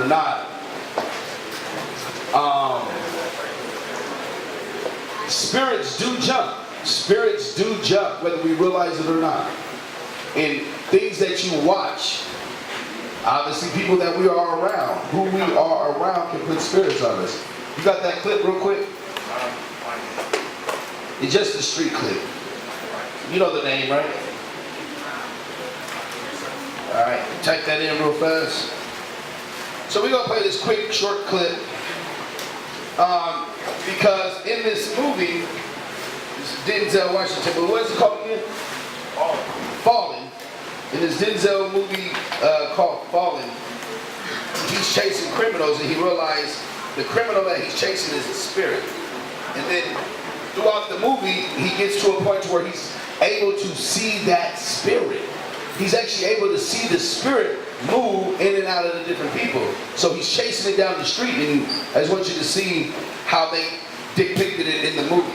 or not, spirits do jump. Spirits do jump, whether we realize it or not. And things that you watch, obviously people that we are around, who we are around can put spirits on us. You got that clip real quick? It's just a street clip. You know the name, right? Alright, type that in real fast. So we're going to play this quick, short clip. Because in this movie, this is Denzel Washington, but what is it called again? Fallen. In this Denzel movie called Fallen, he's chasing criminals and he realized the criminal that he's chasing is a spirit. And then throughout the movie, he gets to a point where he's able to see that spirit. He's actually able to see the spirit move in and out of the different people. So he's chasing it down the street, and I just want you to see how they depicted it in the movie.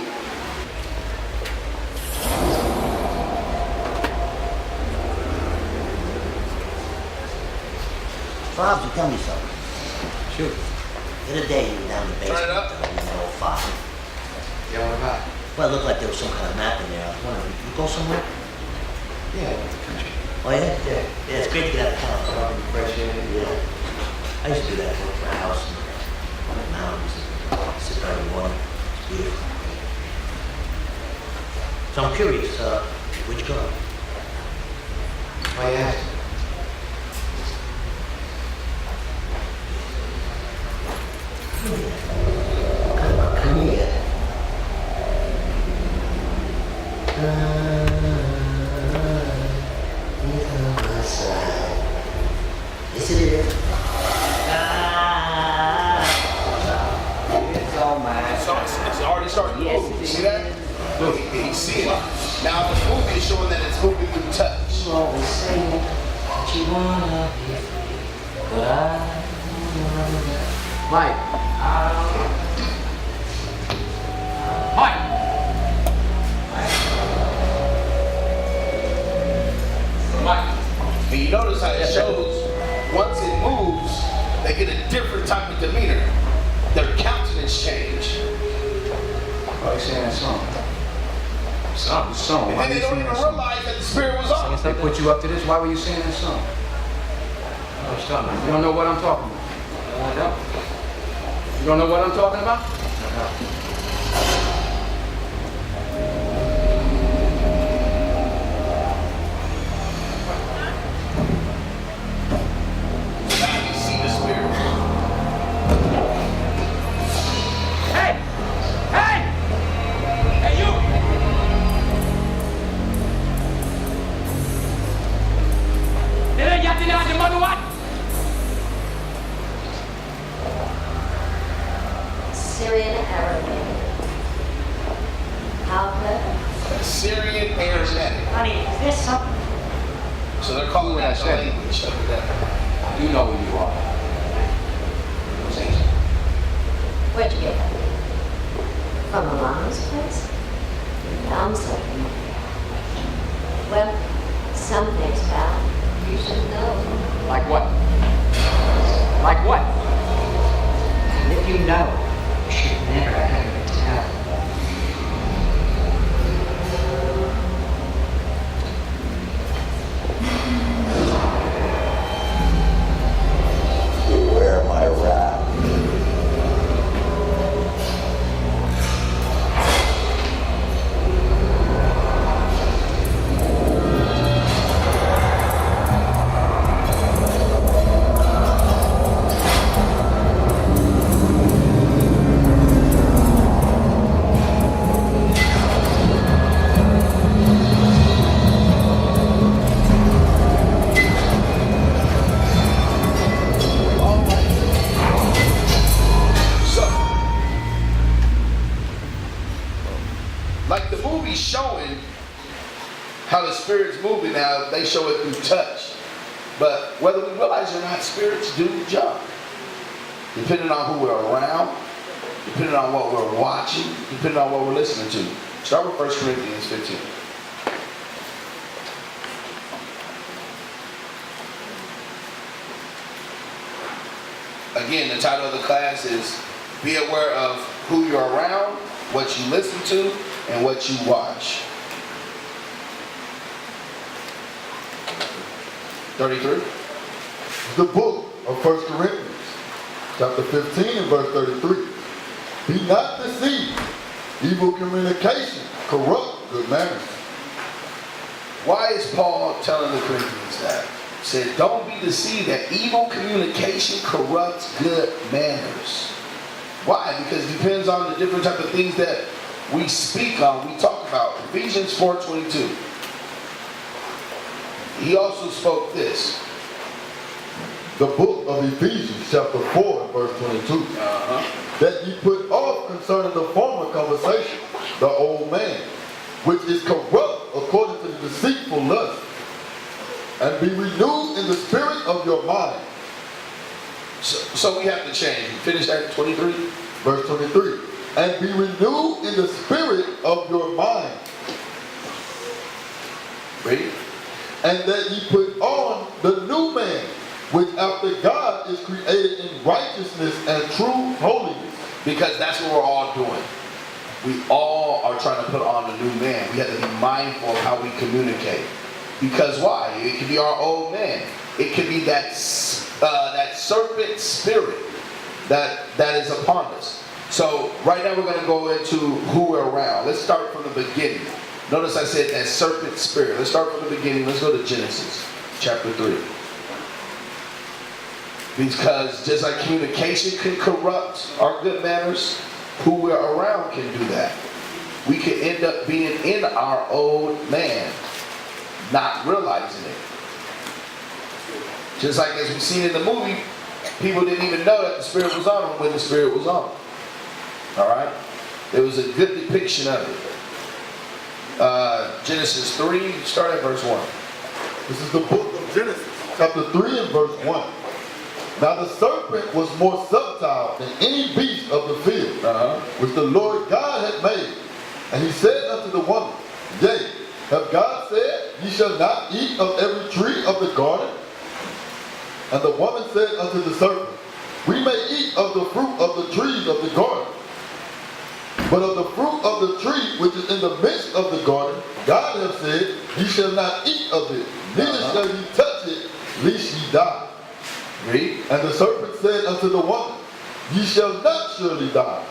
Bob, you tell me something. Sure. The other day you were down the basement. Turn it up. Yeah, what about? Well, it looked like there was some kind of map in there. I was wondering, you go somewhere? Yeah, the country. Oh, yeah? Yeah, it's great to get out of town. Fresh air. Yeah. I used to do that. Work for a house on the mountains. Sit by the water. It's beautiful. So I'm curious, where'd you go? Oh, yeah. Come here. Yes, it is. It's all mine. So it's already starting to move. You see that? Look, he's seeing it. Now the movie is showing that it's moving through touch. You always say that you wanna be free, but I wanna. Mike. Mike. Mike. And you notice how it shows, once it moves, they get a different type of demeanor. Their countenance change. Why are you saying that song? Song. And then they don't even realize that the spirit was on. They put you up to this. Why were you singing that song? You don't know what I'm talking about. No. You don't know what I'm talking about? Now you see the spirit. Hey! Hey! Hey, you! Nila yatin na di manuat! Syrian Arabic. How clever. Syrian Aramaic. Honey, is this something? So they're calling that the language of that. You know who you are. Where'd you get that? From a mom's place? Mom's something. Well, some things, pal, you should know. Like what? Like what? And if you know, you should never ever tell. Beware my wrath. Like the movie's showing how the spirit's moving now, they show it through touch. But whether we realize or not, spirits do jump. Depending on who we're around, depending on what we're watching, depending on what we're listening to. Start with 1 Corinthians 15. again, the title of the class is Be Aware of Who You're Around, What You Listen to, and What You Watch. 33. The book of 1 Corinthians, chapter 15 and verse 33. Be not deceived. Evil communication corrupt good manners. Why is Paul telling the Corinthians that? He said, don't be deceived that evil communication corrupts good manners. Why? Because it depends on the different type of things that we speak on, we talk about. Ephesians 4:22. He also spoke this. The book of Ephesians, chapter 4 and verse 22. That ye put off concerning the former conversation, the old man, which is corrupt according to the deceitful lust, and be renewed in the spirit of your mind. So we have to change. Finish that 23. Verse 23. And be renewed in the spirit of your mind. Read. And that ye put on the new man, which after God is created in righteousness and true holiness. Because that's what we're all doing. We all are trying to put on a new man. We have to be mindful of how we communicate. Because why? It could be our old man. It could be that serpent spirit that is upon us. So right now we're going to go into who we're around. Let's start from the beginning. Notice I said that serpent spirit. Let's start from the beginning. Let's go to Genesis chapter 3. Because just like communication can corrupt our good manners, who we're around can do that. We can end up being in our old man, not realizing it. Just like as we've seen in the movie, people didn't even know that the Spirit was on them when the Spirit was on them. Alright? There was a good depiction of it. Genesis 3, start at verse 1. This is the book of Genesis, chapter 3 and verse 1. Now the serpent was more subtle than any beast of the field, which the Lord God had made. And he said unto the woman, Yea, have God said, Ye shall not eat of every tree of the garden? And the woman said unto the serpent, We may eat of the fruit of the trees of the garden. But of the fruit of the tree which is in the midst of the garden, God hath said, Ye shall not eat of it, neither shall ye touch it, lest ye die. Read. And the serpent said unto the woman, Ye shall not surely die.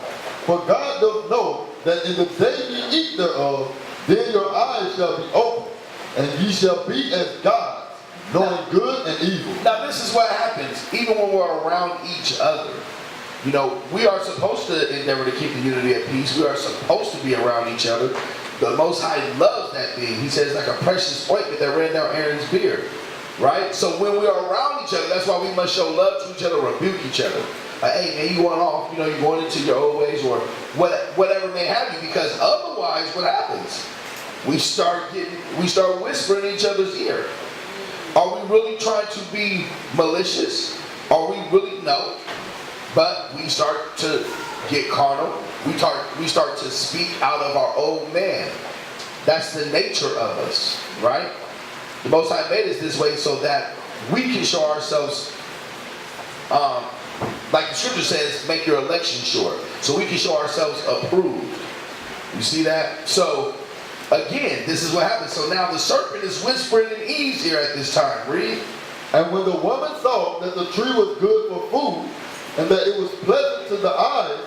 For God doth know that in the day ye eat thereof, then your eyes shall be opened, and ye shall be as gods, knowing good and evil. Now this is what happens, even when we're around each other. You know, we are supposed to endeavor to keep the unity of peace. We are supposed to be around each other. The Most High loves that thing. He says like a precious ointment that ran down Aaron's beard. Right? So when we are around each other, that's why we must show love to each other, rebuke each other. Hey man, you going off, you're going into your old ways or whatever may have you, because otherwise what happens? We start whispering in each other's ear. Are we really trying to be malicious? Are we really? No. But we start to get carnal. We start to speak out of our old man. That's the nature of us, right? The Most High made us this way so that we can show ourselves, like the scripture says, make your election sure. So we can show ourselves approved. You see that? So, again, this is what happens. So now the serpent is whispering in Eve's ear at this time. Read. And when the woman saw that the tree was good for food, and that it was pleasant to the eyes,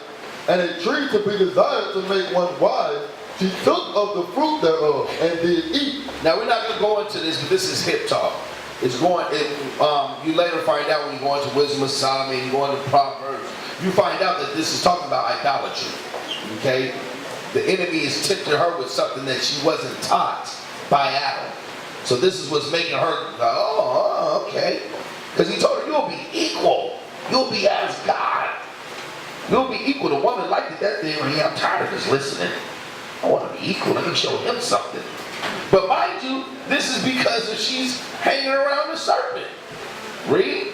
and a tree to be desired to make one wise, she took of the fruit thereof and did eat. Now we're not going to go into this, but this is hip talk. It's going. You later find out when you go into Wisdom of Solomon, you go into Proverbs, you find out that this is talking about idolatry. Okay, the enemy is tempting her with something that she wasn't taught by Adam. So this is what's making her go, okay, because he told her you'll be equal, you'll be as God, you'll be equal. The woman liked it that thing. I'm tired of just listening. I want to be equal. Let me show him something. But mind you, this is because she's hanging around the serpent. Read.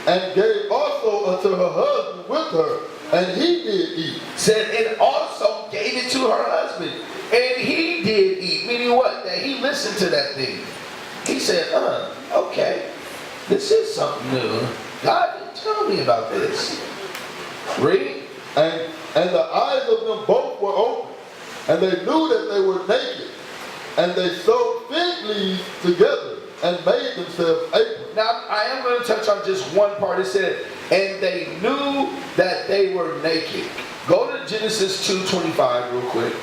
And gave also unto her husband with her, and he did eat. Said, and also gave it to her husband, and he did eat. Meaning what? That he listened to that thing. He said, okay, this is something new. God Tell me about this. Read. And the eyes of them both were open, and they knew that they were naked. And they sewed fig leaves together and made themselves aprons. Now, I am going to touch on just one part. It said, and they knew that they were naked. Go to Genesis 2:25 real quick.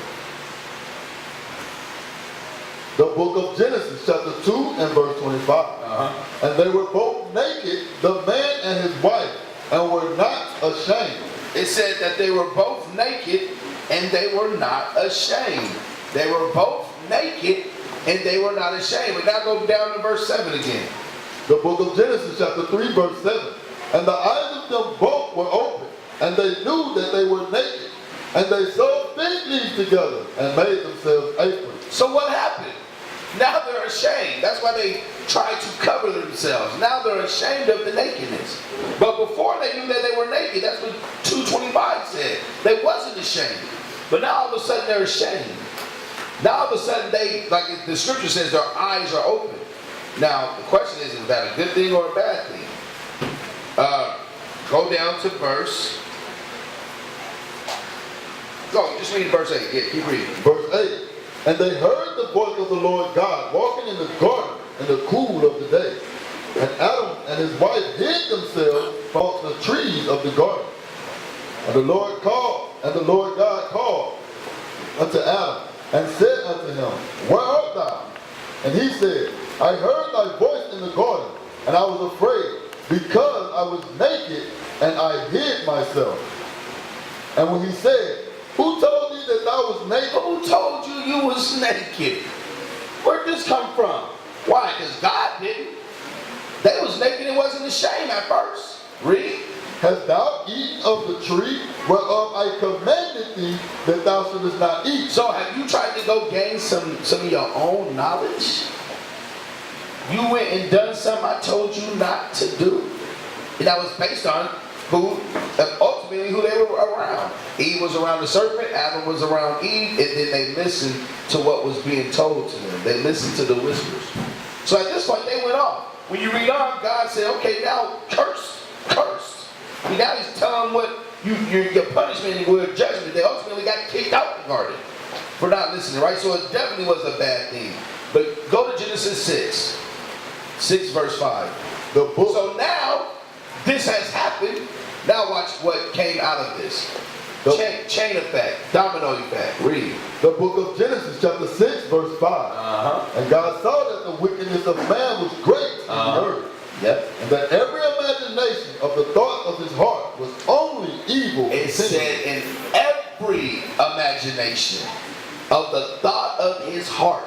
The book of Genesis, chapter 2 and verse 25. And they were both naked, the man and his wife, and were not ashamed. It said that they were both naked and they were not ashamed. They were both naked and they were not ashamed. But now go down to verse 7 again. The book of Genesis, chapter 3, verse 7. And the eyes of them both were open, and they knew that they were naked. And they sewed fig leaves together and made themselves aprons. So what happened? Now they're ashamed. That's why they tried to cover themselves. Now they're ashamed of the nakedness. But before they knew that they were naked, that's what 2:25 said. They wasn't ashamed. But now all of a sudden they're ashamed. Now all of a sudden they, like the scripture says, their eyes are open. Now the question is that a good thing or a bad thing? Go down to verse. Go, just read verse 8. Yeah, keep reading. Verse 8. And they heard the voice of the Lord God walking in the garden in the cool of the day. And Adam and his wife hid themselves from the trees of the garden. And the Lord God called unto Adam and said unto him, Where art thou? And he said, I heard thy voice in the garden, and I was afraid, because I was naked, and I hid myself. And when he said, Who told thee that thou was naked? Who told you you was naked? Where'd this come from? Why? Because God didn't. They was naked and wasn't ashamed at first. Read. Hast thou eaten of the tree whereof I commanded thee that thou shouldest not eat? So have you tried to go gain some of your own knowledge? You went and done something I told you not to do. And that was based on ultimately who they were around. Eve was around the serpent, Adam was around Eve, and then they listened to what was being told to them. They listened to the whispers. So at this point, they went off. When you read on, God said, okay, now curse. And now he's telling what your punishment and your judgment. They ultimately got kicked out the garden for not listening, right? So it definitely was a bad thing. But go to Genesis 6 verse 5. So now, this has happened. Now watch what came out of this. Chain effect, domino effect. Read. The book of Genesis, chapter 6, verse 5. And God saw that the wickedness of man was great in the earth. Yep. And that every imagination of the thought of his heart was only evil. It said in every imagination of the thought of his heart.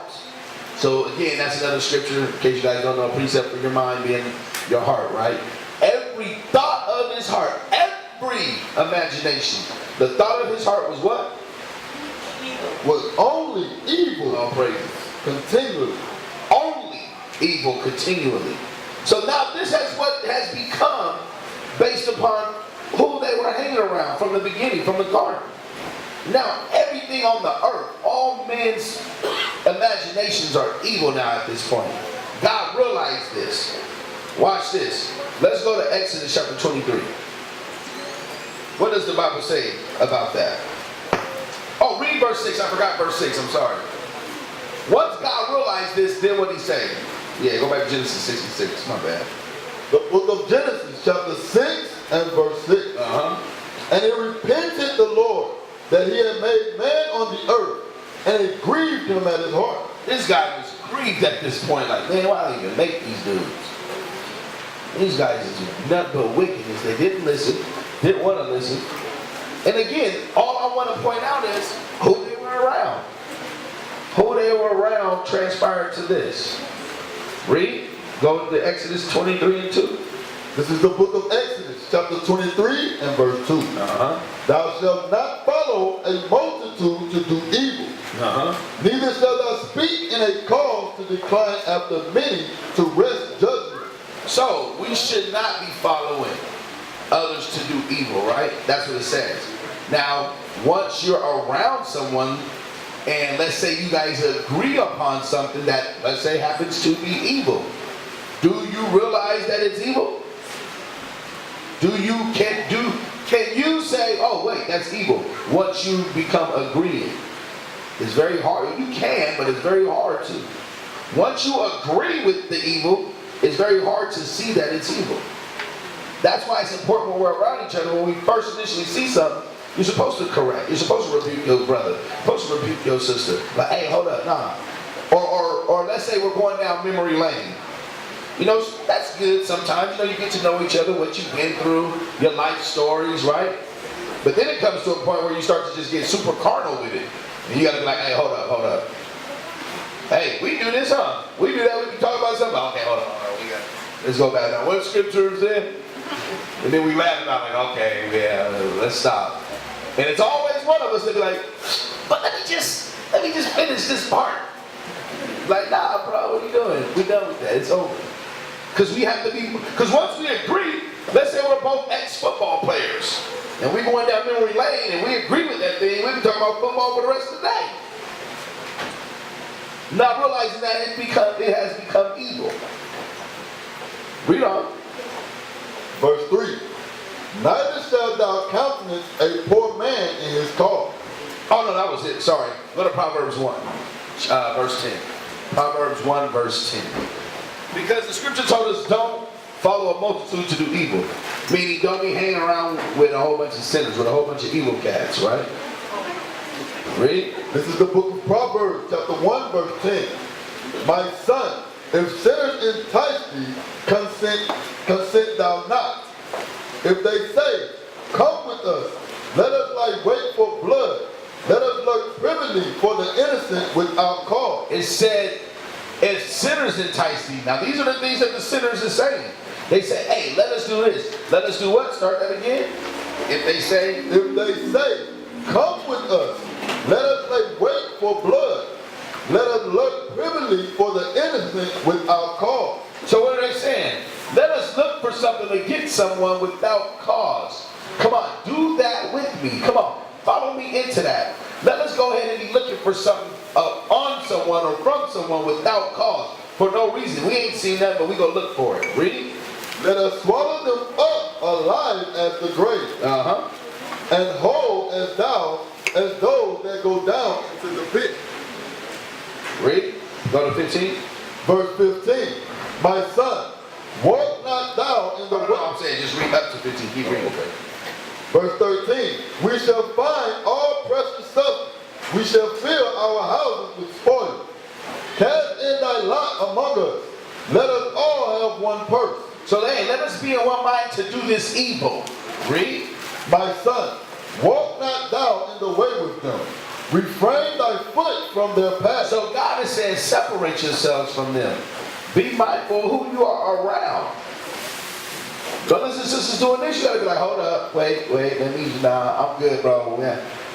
So again, that's another scripture, in case you guys don't know, a precept for your mind being your heart, right? Every thought of his heart, every imagination. The thought of his heart was what? Was only evil. All praises. Continually. Only evil continually. So now this is what has become based upon who they were hanging around from the beginning, from the garden. Now everything on the earth, all men's imaginations are evil now at this point. God realized this. Watch this. Let's go to Exodus chapter 23. What does the Bible say about that? Oh, read verse 6. I forgot verse 6. I'm sorry. Once God realized this, then what did he say? Yeah, go back to Genesis 66. My bad. The book of Genesis, chapter 6 and verse 6. And it repented the Lord that he had made man on the earth, and it grieved him at his heart. This guy was grieved at this point. Like, man, why do you even make these dudes? These guys is nothing but wickedness. They didn't listen, didn't want to listen. And again, all I want to point out is who they were around. Who they were around transpired to this. Read. Go to Exodus 23 and 2. This is the book of Exodus, chapter 23 and verse 2. Thou shalt not follow a multitude to do evil. Neither shalt thou speak in a cause to decline after many to wrest judgment. So, we should not be following others to do evil, right? That's what it says. Now, once you're around someone, and let's say you guys agree upon something that, let's say, happens to be evil. Do you realize that it's evil? Can you say, oh wait, that's evil, once you become agreeing? It's very hard. You can, but it's very hard to. Once you agree with the evil, it's very hard to see that it's evil. That's why it's important when we're around each other. When we first initially see something, you're supposed to correct. You're supposed to rebuke your brother. You're supposed to rebuke your sister. Like, hey, hold up, nah. Or let's say we're going down memory lane. You know, that's good sometimes. You know, you get to know each other, what you've been through, your life stories, right? But then it comes to a point where you start to just get super carnal with it. And you got to be like, hey, hold up. Hey, we do this, huh? We do that. We can talk about something. Okay, hold on. Let's go back now. What scripture is there? And then we laugh about it. Like, okay, yeah, let's stop. And it's always one of us that be like, but let me just finish this part. Like, nah, bro, what are you doing? We're done with that. It's over. Because once we agree, let's say we're both ex-football players, and we're going down memory lane, and we agree with that thing, we've been talking about football for the rest of the day. Not realizing that it has become evil. Read on. Verse 3. Neither shalt thou countenance a poor man in his cause. Oh no, that was it. Sorry. Go to Proverbs 1, verse 10. Proverbs 1, verse 10. Because the scripture told us don't follow a multitude to do evil. Meaning don't be hanging around with a whole bunch of sinners, with a whole bunch of evil cats, right? Read. This is the book of Proverbs, chapter 1, verse 10. My son, if sinners entice thee, consent thou not. If they say, come with us, let us lie wait for blood. Let us lurk privily for the innocent without cause. It said, if sinners entice thee. Now these are the things that the sinners are saying. They say, hey, let us do this. Let us do what? Start that again. If they say, come with us. Let us lay wait for blood. Let us lurk privily for the innocent without cause. So what are they saying? Let us look for something to get someone without cause. Come on, do that with me. Come on, follow me into that. Let us go ahead and be looking for something on someone or from someone without cause. For no reason. We ain't seen that, but we go look for it. Read. Let us swallow them up alive as the grave. And whole as those that go down into the pit. Read. Go to 15. Verse 15. My son, walk not thou in the way. I'm saying just read up to 15. Keep reading. Okay. Verse 13. We shall find all precious substance. We shall fill our houses with spoil. Cast in thy lot among us. Let us all have one purse. So hey, let us be in one mind to do this evil. Read. My son, walk not thou in the way with them. Refrain thy foot from their path. So God is saying separate yourselves from them. Be mindful of who you are around. Brothers and sisters doing this, you gotta be like, hold up, wait, let me, nah, I'm good, bro.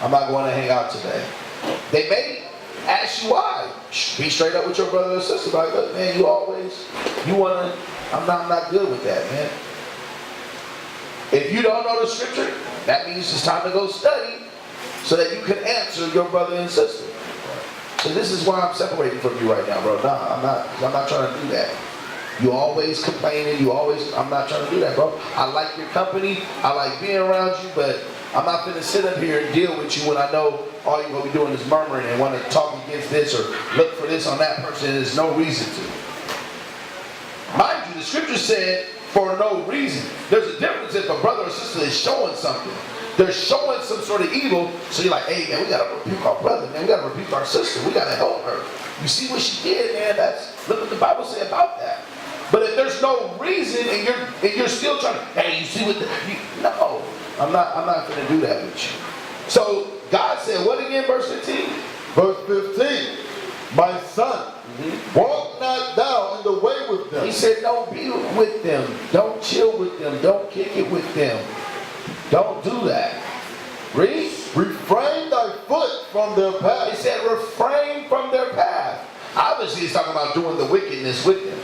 I'm not going to hang out today. They may ask you why. Be straight up with your brother or sister. Like, look, man, I'm not good with that, man. If you don't know the scripture, that means it's time to go study so that you can answer your brother and sister. So this is why I'm separating from you right now, bro. Nah, I'm not trying to do that. You always complaining, I'm not trying to do that, bro. I like your company, I like being around you, but I'm not gonna sit up here and deal with you when I know all you're gonna be doing is murmuring and want to talk against this or look for this on that person, and there's no reason to. Mind you, the scripture said for no reason. There's a difference if a brother or sister is showing something. They're showing some sort of evil, so you're like, hey man, we gotta rebuke our brother, man, we gotta rebuke our sister, we gotta help her. You see what she did, man, look what the Bible said about that. But if there's no reason and you're still trying to, hey, you see what no, I'm not gonna do that with you. So God said, what again, verse 15? Verse 15, my son, walk not thou in the way with them. He said, don't be with them, don't chill with them, don't kick it with them. Don't do that. Read. Refrain thy foot from their path. He said refrain from their path. Obviously he's talking about doing the wickedness with them.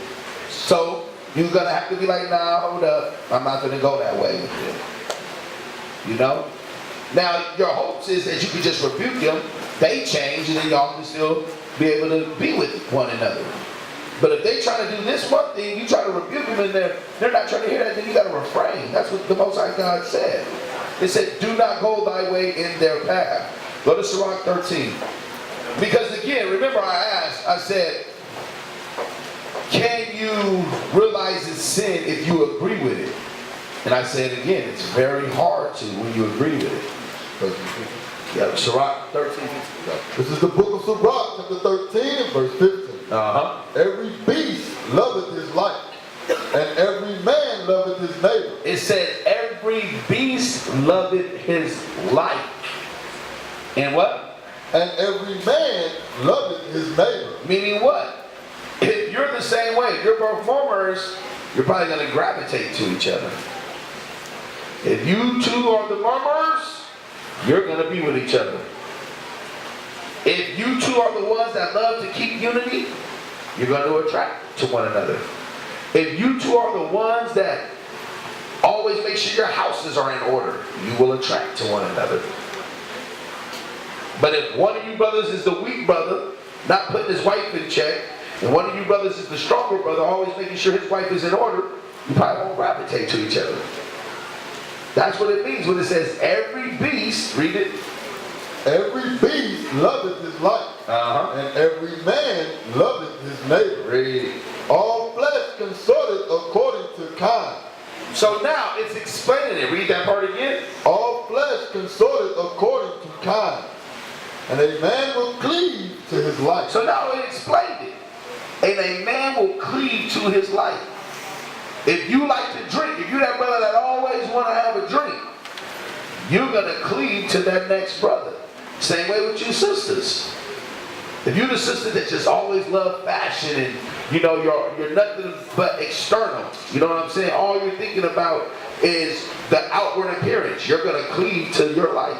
So you're going to have to be like, nah, hold up. I'm not going to go that way with them. You know? Now your hopes is that you can just rebuke them, they change, and then y'all can still be able to be with one another. But if they try to do this one thing, you try to rebuke them, and they're not trying to hear that, then you got to refrain. That's what the Most High God said. It said, do not go thy way in their path. Go to Sirach 13. Because again, remember I said, can you realize it's sin if you agree with it? And I said again, it's very hard to when you agree with it. Yeah, Sirach 13. This is the book of Sirach, chapter 13 and verse 15. Every beast loveth his life, and every man loveth his neighbor. It says every beast loveth his life. And what? And every man loveth his neighbor. Meaning what? If you're the same way, if you're both murmurers, you're probably going to gravitate to each other. If you two are the murmurers, you're going to be with each other. If you two are the ones that love to keep unity, you're going to attract to one another. If you two are the ones that always make sure your houses are in order, you will attract to one another. But if one of you brothers is the weak brother, not putting his wife in check, and one of you brothers is the stronger brother, always making sure his wife is in order, you probably won't gravitate to each other. That's what it means when it says every beast, read it. Every beast loveth his life, and every man loveth his neighbor. Read. All flesh consorted according to kind. So now it's explaining it. Read that part again. All flesh consorted according to kind, and a man will cleave to his life. So now it explained it. And a man will cleave to his life. If you like to drink, if you're that brother that always want to have a drink, you're going to cleave to that next brother. Same way with you sisters. If you're the sister that just always love fashion and you're nothing but external, you know what I'm saying? All you're thinking about is the outward appearance. You're going to cleave to your life.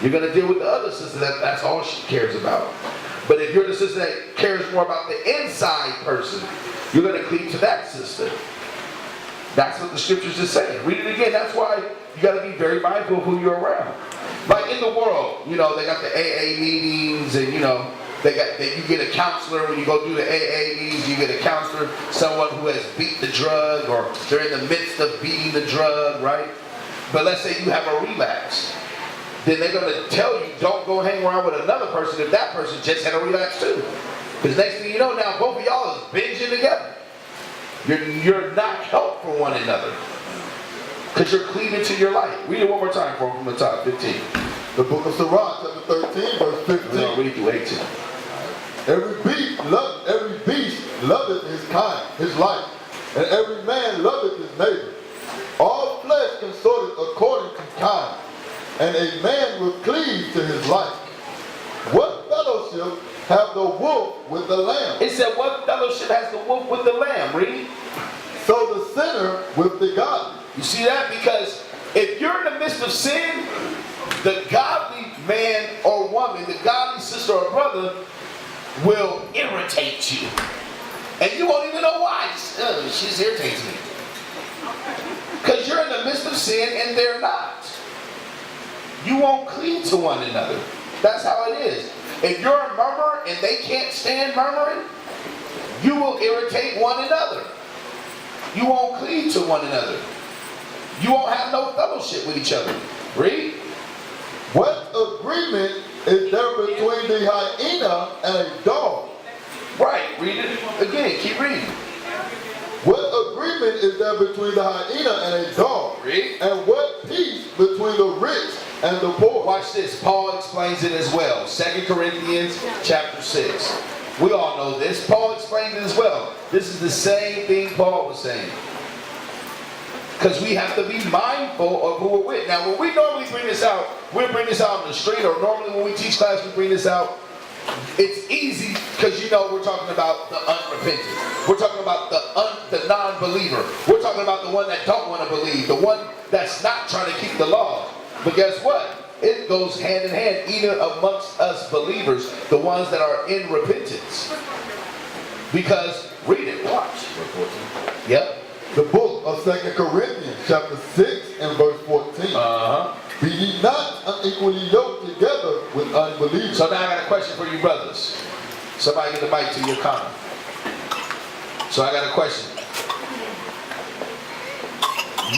You're going to deal with the other sister that's all she cares about. But if you're the sister that cares more about the inside person, you're going to cleave to that sister. That's what the scriptures is saying. Read it again. That's why you got to be very mindful of who you're around. Like in the world, they got the AA meetings, and you get a counselor when you go do the AA meetings. You get a counselor, someone who has beat the drug, or they're in the midst of beating the drug, right? But let's say you have a relapse. Then they're going to tell you, don't go hang around with another person if that person just had a relapse too. Because next thing you know, now both of y'all is binging together. You're not help for one another. Because you're cleaving to your life. Read it one more time from the top, 15. The book of Sirach, chapter 13, verse 15. We're going to read through 18. Every beast loveth his kind, his life, and every man loveth his neighbor. All flesh consorted according to kind, and a man will cleave to his life. What fellowship have the wolf with the lamb? It said, what fellowship has the wolf with the lamb? Read. So the sinner with the godly. You see that? Because if you're in the midst of sin, the godly man or woman, the godly sister or brother will irritate you. And you won't even know why. She just irritates me. Because you're in the midst of sin and they're not. You won't cleave to one another. That's how it is. If you're a murmurer and they can't stand murmuring, you will irritate one another. You won't cleave to one another. You won't have no fellowship with each other. Read. What agreement is there between the hyena and a dog? Right. Read it again. Keep reading. What agreement is there between the hyena and a dog? Read. And what peace between the rich and the poor? Watch this. Paul explains it as well. 2 Corinthians chapter 6. We all know this. Paul explains it as well. This is the same thing Paul was saying. Because we have to be mindful of who we're with. Now, when we normally bring this out, we'll bring this out in the street, or normally when we teach class, we bring this out. It's easy because we're talking about the unrepentant. We're talking about the non-believer. We're talking about the one that don't want to believe, the one that's not trying to keep the law. But guess what? It goes hand in hand, even amongst us believers, the ones that are in repentance. Because, read it, watch. Yep. The book of 2 Corinthians, chapter 6 and verse 14. Be ye not unequally yoked together with unbelievers. So now I got a question for you brothers. Somebody get the mic to your comment. So I got a question.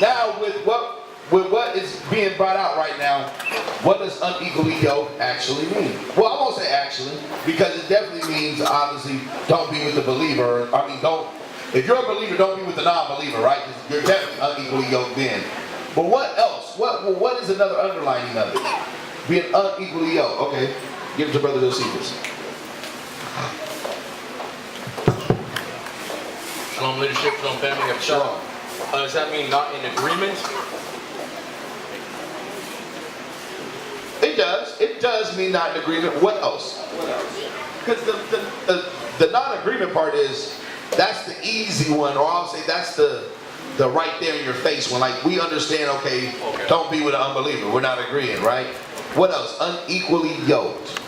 Now with what is being brought out right now, what does unequally yoked actually mean? Well, I won't say actually, because it definitely means, obviously, don't be with the believer. I mean, if you're a believer, don't be with the non-believer, right? Because you're definitely unequally yoked then. But what else? What is another underlining of it? Being unequally yoked. Okay, give it to Brother Josephus. Shalom leadership, shalom family of Shalom. Does that mean not in agreement? It does. It does mean not in agreement. What else? Because the non-agreement part is, that's the easy one, or I'll say that's the right there in your face one. Like, we understand, okay, don't be with an unbeliever. We're not agreeing, right? What else? Unequally yoked.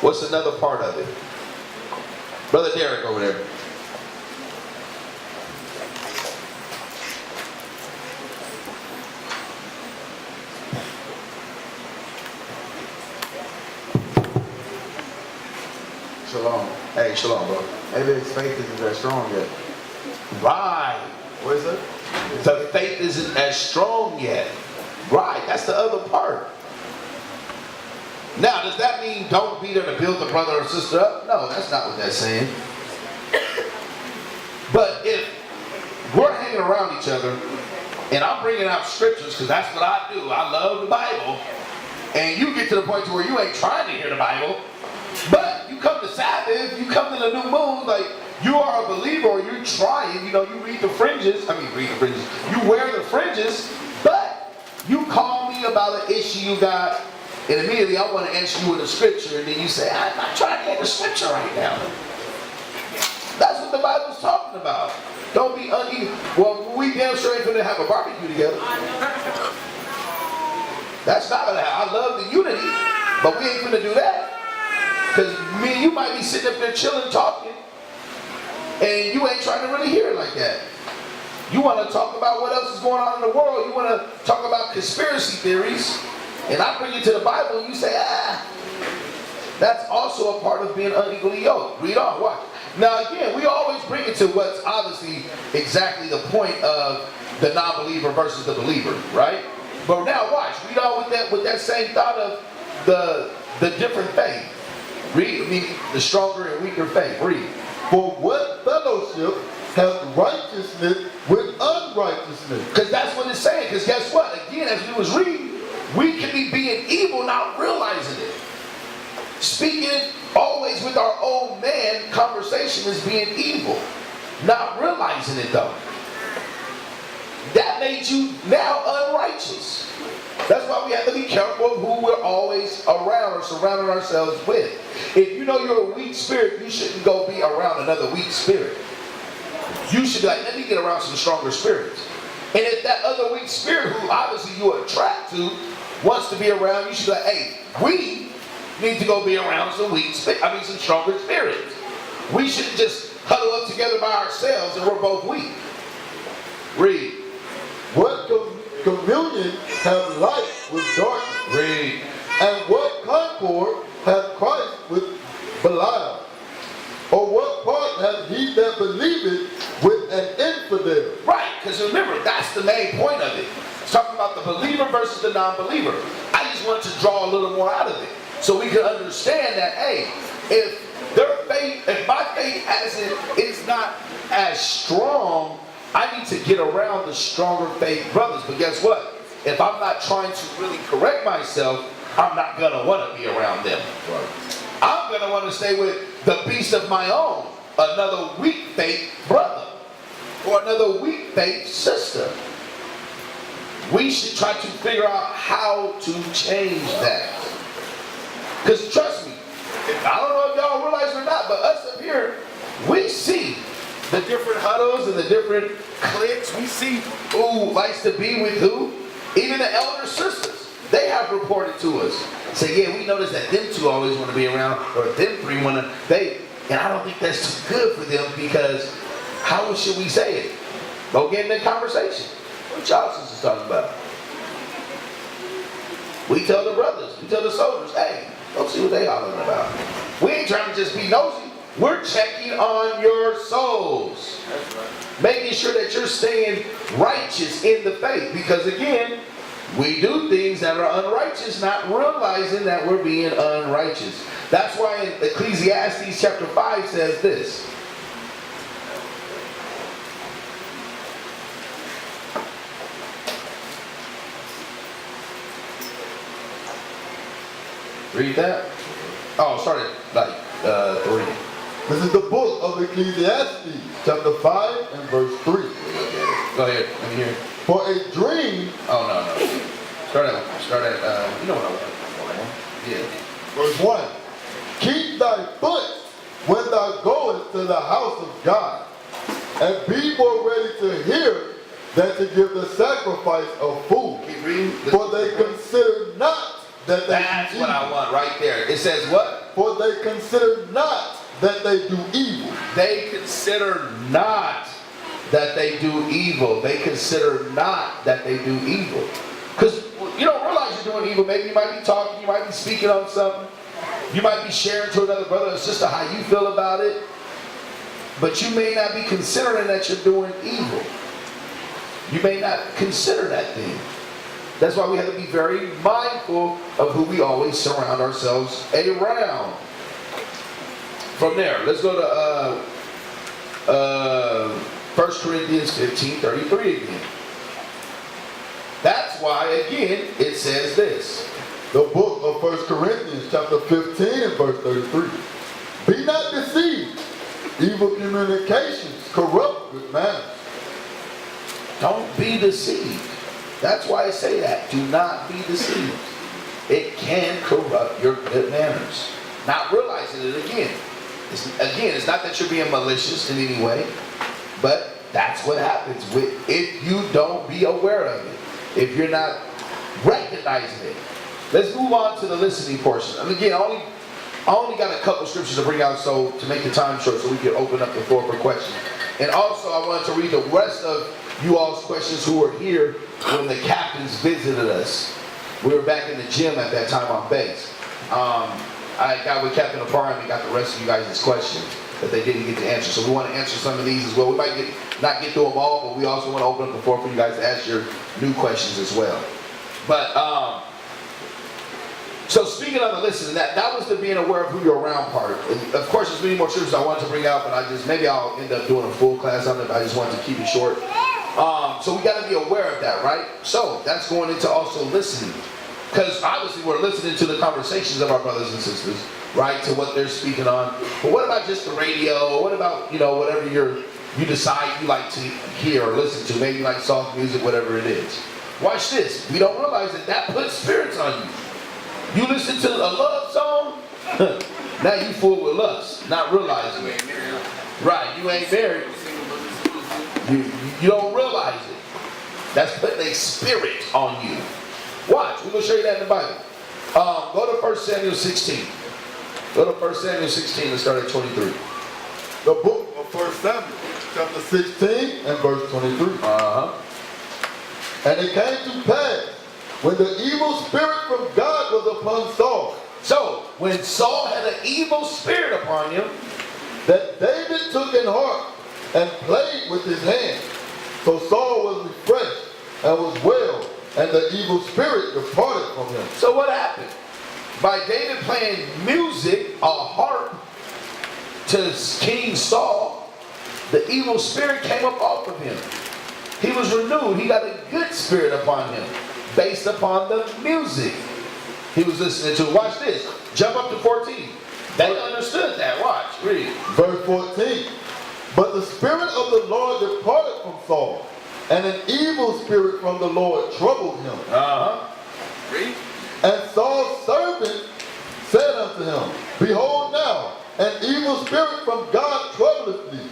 What's another part of it? Brother Derek over there. Shalom. Hey, shalom, bro. Maybe his faith isn't that strong yet. Right. What is it? The faith isn't as strong yet. Right. That's the other part. Now, does that mean don't be there to build the brother or sister up? No, that's not what that's saying. But if we're hanging around each other, and I'm bringing out scriptures, because that's what I do. I love the Bible. And you get to the point to where you ain't trying to hear the Bible, but you come to Sabbath, you come to the new moon, like, you are a believer, or you're trying, you read the fringes, you wear the fringes, but you call me about an issue you got, and immediately I want to answer you with a scripture, and then you say, I'm not trying to get a scripture right now. That's what the Bible's talking about. Don't be unequal. Well, we damn sure ain't going to have a barbecue together. That's not going to happen. I love the unity, but we ain't going to do that. Because me and you might be sitting up there chilling, talking, and you ain't trying to really hear it like that. You want to talk about what else is going on in the world. You want to talk about conspiracy theories, and I bring you to the Bible, and you say, that's also a part of being unequally yoked. Read on, watch. Now again, we always bring it to what's obviously exactly the point of the non-believer versus the believer, right? But now watch, read on with that same thought of the different faith. Read, meaning the stronger and weaker faith. Read. For what fellowship hath righteousness with unrighteousness? Because that's what it's saying. Because guess what? Again, as we was reading, we can be being evil, not realizing it. Speaking always with our old man, conversation is being evil, not realizing it though. That made you now unrighteous. That's why we have to be careful of who we're always around or surrounding ourselves with. If you know you're a weak spirit, you shouldn't go be around another weak spirit. You should be like, let me get around some stronger spirits. And if that other weak spirit, who obviously you attract to, wants to be around, you should be like, hey, we need to go be around some some stronger spirits. We shouldn't just huddle up together by ourselves and we're both weak. Read. What communion hath light with darkness? Read. And what concord hath Christ with Belial? Or what part hath he that believeth with an infidel? Right, because remember, that's the main point of it. It's talking about the believer versus the non-believer. I just wanted to draw a little more out of it, so we can understand that, hey, if my faith is not as strong, I need to get around the stronger faith brothers. But guess what? If I'm not trying to really correct myself, I'm not going to want to be around them. Right. I'm going to want to stay with the beast of my own, another weak faith brother, or another weak faith sister. We should try to figure out how to change that. Because trust me, I don't know if y'all realize it or not, but us up here, we see the different huddles and the different cliques. We see who likes to be with who. Even the elder sisters, they have reported to us. Say, yeah, we noticed that them two always want to be around, or them three want to, and I don't think that's too good for them, because how should we say it? Go get in that conversation. What y'all sisters talking about? We tell the brothers, we tell the soldiers, hey, go see what they hollering about. We ain't trying to just be nosy. We're checking on your souls. Making sure that you're staying righteous in the faith. Because again, we do things that are unrighteous, not realizing that we're being unrighteous. That's why in Ecclesiastes chapter 5 says this. Read that. Oh, start at like 3. This is the book of Ecclesiastes, chapter 5 and verse 3. Go ahead. Let me hear it. For a dream, Oh, no. Start at, you know what I want. Yeah. verse 1. Keep thy foot when thou goest to the house of God, and be more ready to hear than to give the sacrifice of food. Keep reading. For they consider not that they That's do what I evil. want right there. It says what? For they consider not that they do evil. They consider not that they do evil. They consider not that they do evil. Because you don't realize you're doing evil. Maybe you might be talking, you might be speaking on something. You might be sharing to another brother or sister how you feel about it. But you may not be considering that you're doing evil. You may not consider that thing. That's why we have to be very mindful of who we always surround ourselves around. From there, let's go to 1 Corinthians 15:33 again. That's why, again, it says this. The book of 1 Corinthians chapter 15 and verse 33. Be not deceived. Evil communications corrupt with manners. Don't be deceived. That's why I say that. Do not be deceived. It can corrupt your good manners. Not realizing it again. It's not that you're being malicious in any way, but that's what happens if you don't be aware of it. If you're not recognizing it. Let's move on to the listening portion. And again, I only got a couple scriptures to bring out so to make the time short so we can open up the floor for questions. And also I wanted to read the rest of you all's questions who were here when the captains visited us. We were back in the gym at that time on base. I got with Captain Apar and we got the rest of you guys' questions that they didn't get to answer. So we want to answer some of these as well. We might not get through them all, but we also want to open up the floor for you guys to ask your new questions as well. But so speaking of the listening, that was the being aware of who you're around part. And of course, there's many more scriptures I wanted to bring out, but maybe I'll end up doing a full class on it. But I just wanted to keep it short. So we got to be aware of that, right? So that's going into also listening. Because obviously we're listening to the conversations of our brothers and sisters, right? To what they're speaking on. But what about just the radio? What about, whatever you decide you like to hear or listen to? Maybe you like soft music, whatever it is. Watch this. We don't realize that puts spirits on you. You listen to a love song, now you full with lust, not realizing it. Right, you ain't married. You don't realize it. That's putting a spirit on you. Watch, we're going to show you that in the Bible. Go to 1 Samuel 16. Go to 1 Samuel 16 and start at 23. The book of 1 Samuel, chapter 16 and verse 23. And it came to pass, when the evil spirit from God was upon Saul. So, when Saul had an evil spirit upon him, that David took in heart and played with his hand. So Saul was refreshed and was well, and the evil spirit departed from him. So what happened? By David playing music, a harp, to King Saul, the evil spirit came up off of him. He was renewed. He got a good spirit upon him, based upon the music he was listening to. Watch this. Jump up to 14. They understood that. Watch. Read. Verse 14. But the spirit of the Lord departed from Saul, and an evil spirit from the Lord troubled him. Read. And Saul's servant said unto him, Behold now, an evil spirit from God troubleth thee.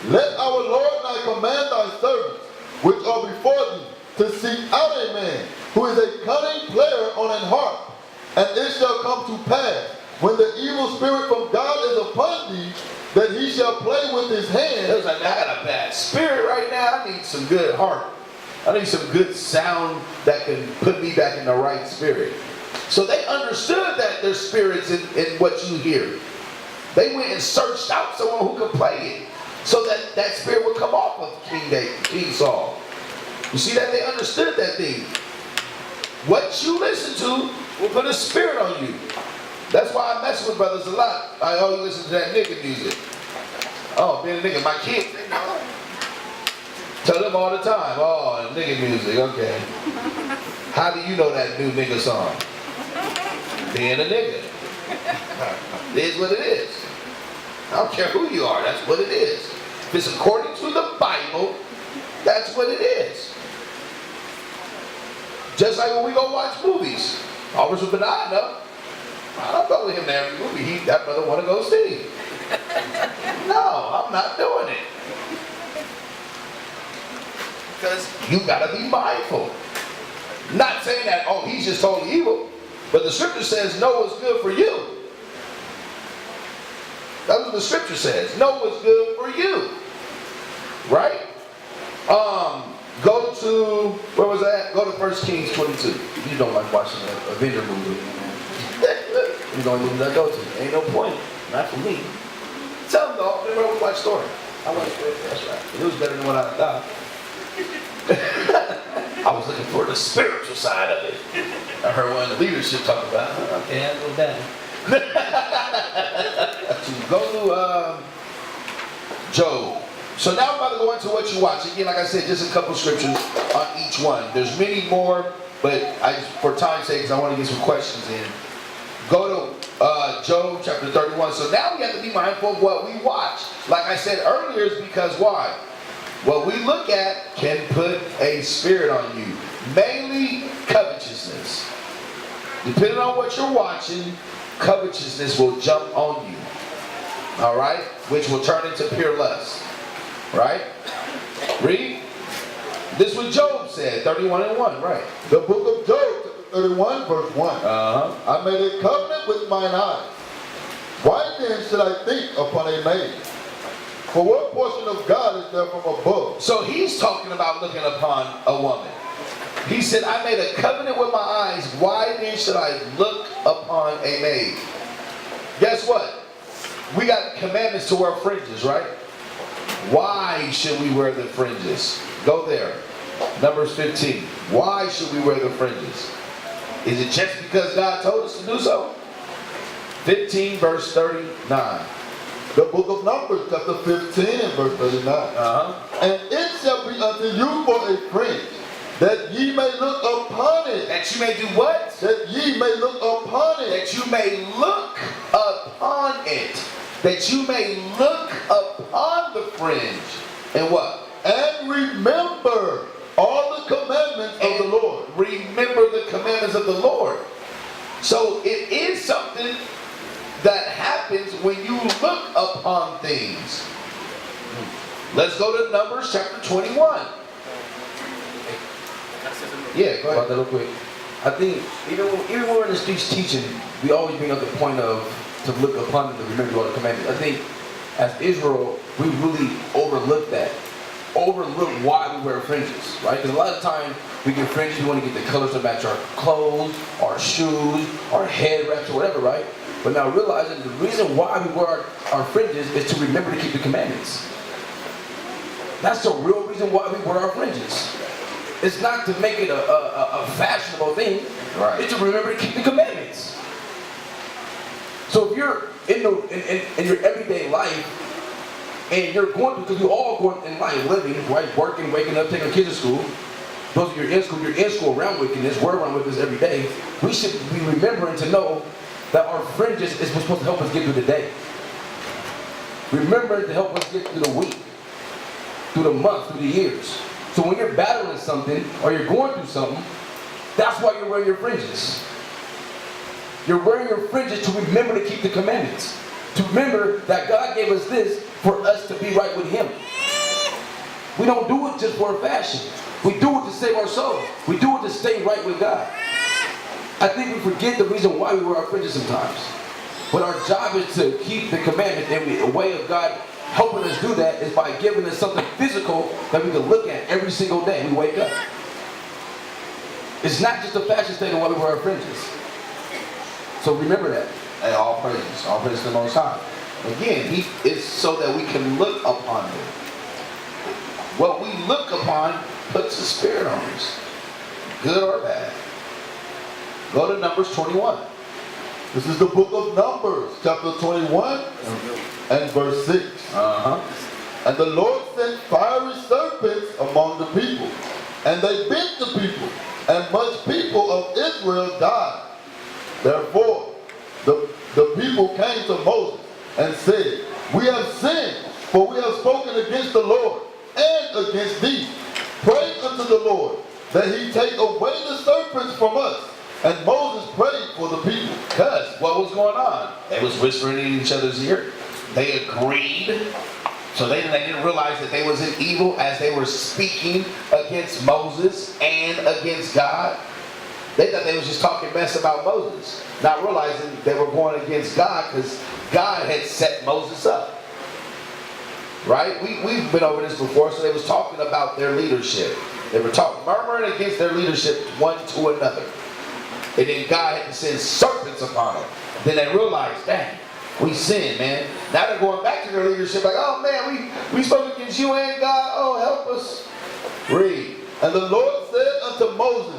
Let our Lord now command thy servants, which are before thee, to seek out a man who is a cunning player on an harp. And it shall come to pass, when the evil spirit from God is upon thee, that he shall play with his hand. It was like, I got a bad spirit right now. I need some good harp. I need some good sound that can put me back in the right spirit. So they understood that there's spirits in what you hear. They went and searched out someone who could play it, so that that spirit would come off of King Saul. You see that? They understood that thing. What you listen to will put a spirit on you. That's why I mess with brothers a lot. I always listen to that nigga music. Oh, being a nigga, my kids, they know. Tell them all the time, oh, nigga music, okay. How do you know that new nigga song? Being a nigga. It is what it is. I don't care who you are, that's what it is. If it's according to the Bible, that's what it is. Just like when we go watch movies. Officer Benign, no. I don't go with him to every movie. That brother want to go see. No, I'm not doing it. Because you gotta be mindful. Not saying that, oh, he's just totally evil. But the scripture says, know what's good for you. That's what the scripture says. Know what's good for you. Right? Go to, where was that? Go to 1 Kings 22. You don't like watching a Avenger movie. You're the only movie I go to. Ain't no point. Not for me. Tell them though, remember we watched story. I watched it. That's right. It was better than what I thought. I was looking for the spiritual side of it. I heard one of the leadership talk about it. Okay, I'll go down. Go to Job. So now I'm about to go into what you watch. Again, like I said, just a couple scriptures on each one. There's many more, but for time's sake, I want to get some questions in. Go to Job chapter 31. So now we have to be mindful of what we watch. Like I said earlier, is because why? What we look at can put a spirit on you. Mainly covetousness. Depending on what you're watching, covetousness will jump on you. Alright? Which will turn into pure lust. Right? Read. This is what Job said, 31:1, right? The book of Job, 31, verse 1. I made a covenant with mine eyes. Why then should I think upon a maid? For what portion of God is there from above? So he's talking about looking upon a woman. He said, I made a covenant with my eyes. Why then should I look upon a maid? Guess what? We got commandments to wear fringes, right? Why should we wear the fringes? Go there. Numbers 15. Why should we wear the fringes? Is it just because God told us to do so? 15 verse 39. The book of Numbers, chapter 15 and verse 39. And it shall be unto you for a fringe, that ye may look upon it. That you may do what? That ye may look upon it. That you may look upon it. That you may look upon the fringe. And what? And remember all the commandments of the Lord. Remember the commandments of the Lord. So it is something that happens when you look upon things. Let's go to Numbers chapter 21. Yeah, go ahead. Real quick. I think even when we're in the streets teaching, we always bring up the point of to look upon and to remember all the commandments. I think as Israel, we really overlook that. Overlook why we wear fringes, right? Because a lot of times we get fringes, we want to get the colors to match our clothes, our shoes, our head wraps, or whatever, right? But now realizing the reason why we wear our fringes is to remember to keep the commandments. That's the real reason why we wear our fringes. It's not to make it a fashionable thing. Right. It's to remember to keep the commandments. So if you're in your everyday life, and you're going through, because we all going in life, living, right? Working, waking up, taking kids to school. Those of you you're in school around wickedness, we're around wickedness every day. We should be remembering to know that our fringes is supposed to help us get through the day. Remember to help us get through the week, through the month, through the years. So when you're battling something, or you're going through something, that's why you're wearing your fringes. You're wearing your fringes to remember to keep the commandments. To remember that God gave us this for us to be right with Him. We don't do it just for a fashion. We do it to save our soul. We do it to stay right with God. I think we forget the reason why we wear our fringes sometimes. But our job is to keep the commandments, and the way of God helping us do that is by giving us something physical that we can look at every single day we wake up. It's not just a fashion statement why we wear our fringes. So remember that. Hey, all praises to the Most High. Again, it's so that we can look upon him. What we look upon puts a spirit on us, good or bad. Go to Numbers 21. This is the book of Numbers, chapter 21 and verse 6. And the Lord sent fiery serpents among the people, and they bit the people, and much people of Israel died. Therefore, the people came to Moses and said, we have sinned, for we have spoken against the Lord and against thee. Pray unto the Lord that he take away the serpents from us. And Moses prayed for the people. Because what was going on? They was whispering in each other's ear. They agreed. So they didn't realize that they was in evil as they were speaking against Moses and against God. They thought they was just talking mess about Moses, not realizing they were going against God because God had set Moses up. Right? We've been over this before, so they was talking about their leadership. They were talking, murmuring against their leadership one to another. And then God had to send serpents upon them. Then they realized, dang, we sinned, man. Now they're going back to their leadership like, oh man, we spoke against you and God. Oh, help us. Read. And the Lord said unto Moses,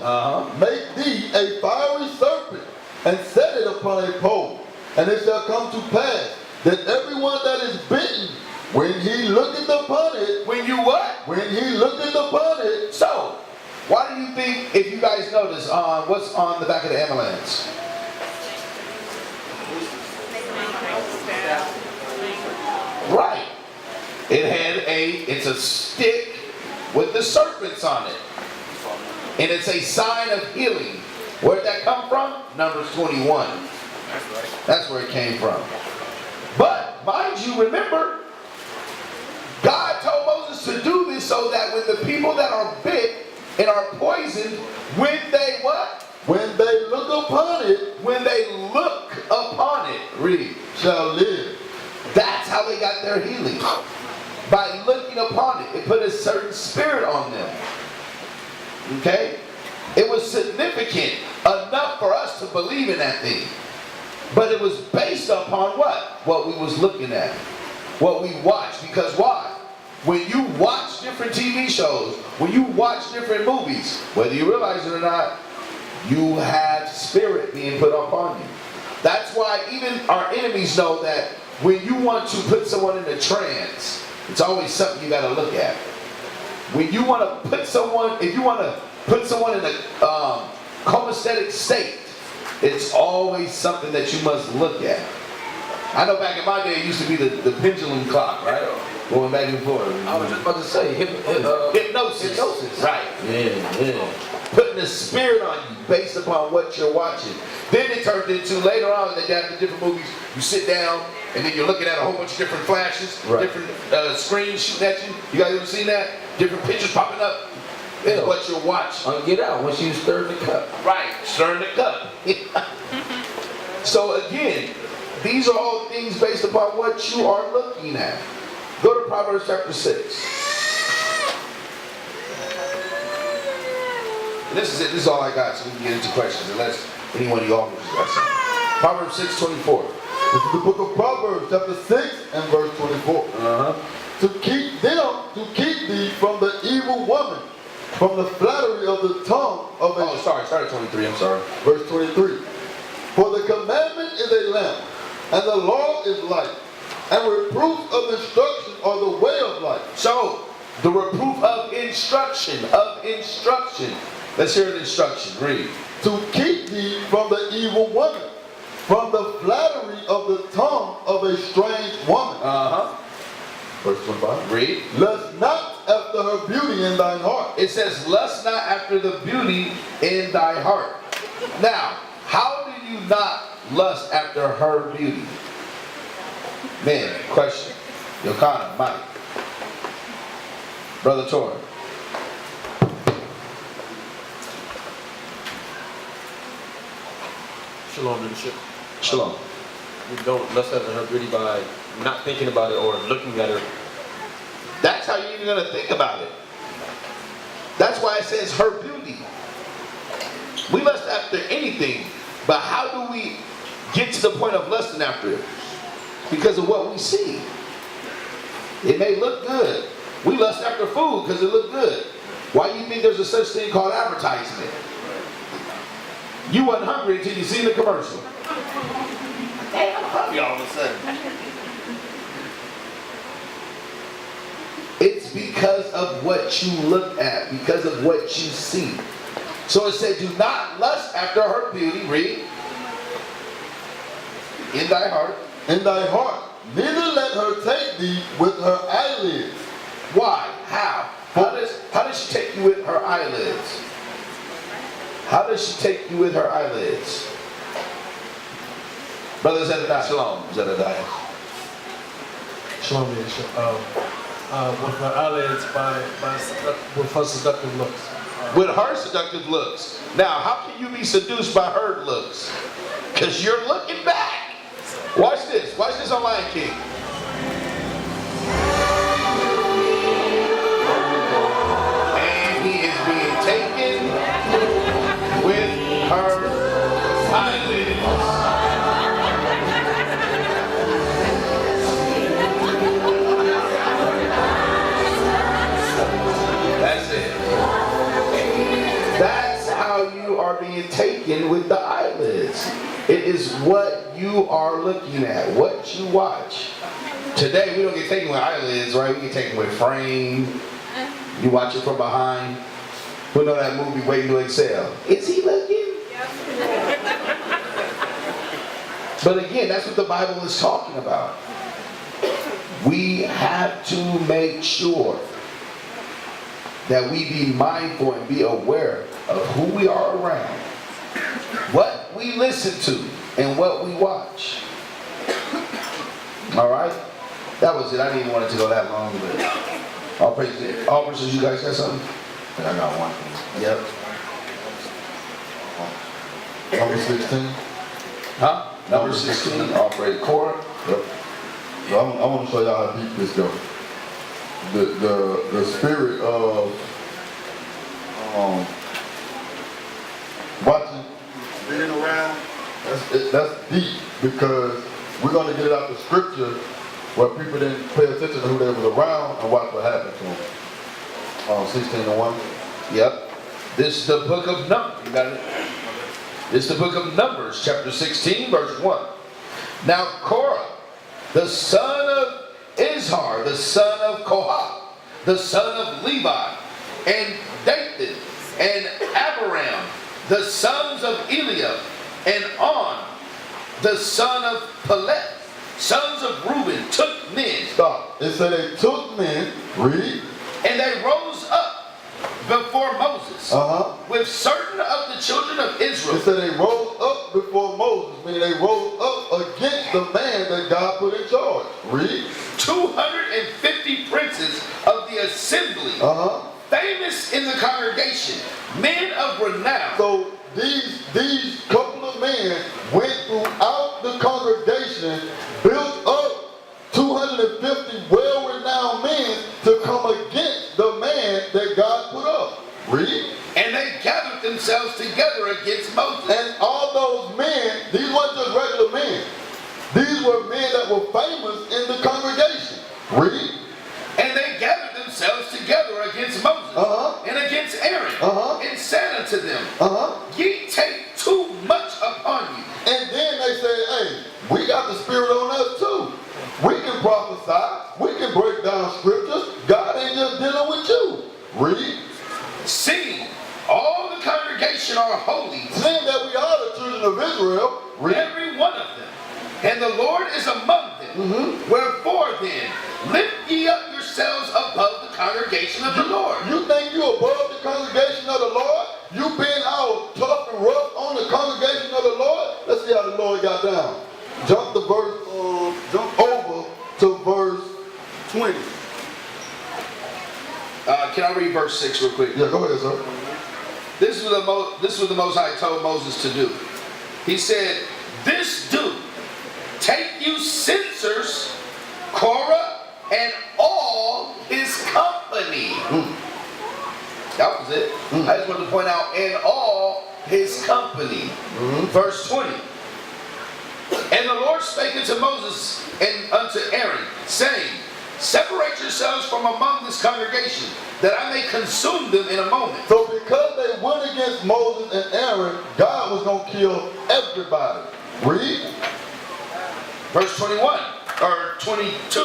make thee a fiery serpent, and set it upon a pole. And it shall come to pass that everyone that is bitten, when he looketh upon it, when you what? When he looketh upon it. So, why do you think, if you guys notice, what's on the back of the ambulance? Right. It's a stick with the serpents on it. And it's a sign of healing. Where'd that come from? Numbers 21. That's where it came from. But, mind you, remember, God told Moses to do this so that when the people that are bit and are poisoned, when they what? When they look upon it. When they look upon it, read, shall live. That's how they got their healing. By looking upon it. It put a certain spirit on them. Okay? It was significant enough for us to believe in that thing. But it was based upon what? What we was looking at. What we watched. Because why? When you watch different TV shows, when you watch different movies, whether you realize it or not, you have spirit being put upon you. That's why even our enemies know that when you want to put someone in a trance, it's always something you got to look at. When you want to put someone, if you want to put someone in a comastatic state, it's always something that you must look at. I know back in my day it used to be the pendulum clock, right? Going back and forth. I was just about to say, hypnosis. Hypnosis. Right. Yeah. Putting a spirit on you based upon what you're watching. Then it turned into, later on, they got the different movies, you sit down, and then you're looking at a whole bunch of different flashes, different screens shooting at you. You guys ever seen that? Different pictures popping up. It's what you're watching. Get out once you stir the cup. Right, stirring the cup. So again, these are all things based upon what you are looking at. Go to Proverbs chapter 6. And this is it. This is all I got, so we can get into questions, unless anyone of you offers got something. Proverbs 6:24. This is the book of Proverbs, chapter 6 and verse 24. To keep thee from the evil woman, from the flattery of the tongue of a... start at 23, I'm sorry. Verse 23. For the commandment is a lamp, and the law is light, and reproof of instruction are the way of life. So, the reproof of instruction, Let's hear an instruction, read. To keep thee from the evil woman, from the flattery of the tongue of a strange woman. Verse 25. Read. Lust not after her beauty in thine heart. It says, lust not after the beauty in thy heart. Now, how do you not lust after her beauty? Man, question. Yokana, Mike. Brother Torrin. Shalom, leadership. Shalom. We don't lust after her beauty by not thinking about it or looking at her. That's how you're even going to think about it. That's why it says her beauty. We lust after anything, but how do we get to the point of lusting after it? because of what we see. It may look good. We lust after food because it looked good. Why do you think there's a such thing called advertisement? You wasn't hungry until you seen the commercial. Hey, I'm hungry all of a sudden. It's because of what you look at, because of what you see. So it said, do not lust after her beauty. Read. In thy heart. In thy heart. Neither let her take thee with her eyelids. Why? How? How does she take you with her eyelids? How does she take you with her eyelids? Brother Zebediah. Shalom, Zebediah. Shalom, with her eyelids with her seductive looks. With her seductive looks. Now, how can you be seduced by her looks? Because you're looking back. Watch this. Watch this on Lion King. And he is being taken with her eyelids. That's it. That's how you are being taken with the eyelids. It is what you are looking at, what you watch. Today, we don't get taken with eyelids, right? We get taken with frame. You watch it from behind. Who know that movie, Waiting to Exhale? Is he looking? But again, that's what the Bible is talking about. We have to make sure that we be mindful and be aware of who we are around, what we listen to, and what we watch. All right? That was it. I didn't even want it to go that long, but all praise it. Officers, you guys got something? I got one. Yep. Number 16. Huh? Number 16. All praise Korah. Yep. So I want to show y'all how deep this goes. The spirit of watching, being around, that's deep, because we're going to get it out the scripture where people didn't pay attention to who they was around and watch what happened to them. 16:1. Yep. This is the book of Numbers. You got it? This is the book of Numbers, chapter 16, verse 1. Now Korah, the son of Izhar, the son of Kohath, the son of Levi, and Dathan, and Abiram, the sons of Eliab, and On, the son of Peleth, sons of Reuben, took men. Stop. It said they took men, read, and they rose up before Moses with certain of the children of Israel. It said they rose up before Moses, meaning they rose up against the man that God put in charge. Read. 250 princes of the assembly, famous in the congregation, men of renown. So these couple of men went throughout the congregation, built up 250 well-renowned men to come against the man that God put up. Read. And they gathered themselves together against Moses. And all those men, these weren't just regular men. These were men that were famous in the congregation. Read. And they gathered themselves together against Moses and against Aaron and said unto them, ye take too much upon you. And then they said, hey, we got the spirit on us too. We can prophesy. We can break down scriptures. God ain't just dealing with you. Read. Seeing all the congregation are holy, seeing that we are the children of Israel, read. Every one of them, and the Lord is among them. Wherefore then, lift ye up yourselves above the congregation of the Lord. You think you above the congregation of the Lord? You been out tough and rough on the congregation of the Lord? Let's see how the Lord got down. Jump over to verse 20. Can I read verse 6 real quick? Yeah, go ahead, sir. This was the Most High told Moses to do. He said, this do, take you censers, Korah, and all his company. That was it. I just wanted to point out, and all his company. Verse 20. And the Lord spake unto Moses and unto Aaron, saying, separate yourselves from among this congregation, that I may consume them in a moment. So because they went against Moses and Aaron, God was going to kill everybody. Read. Verse 21, or 22.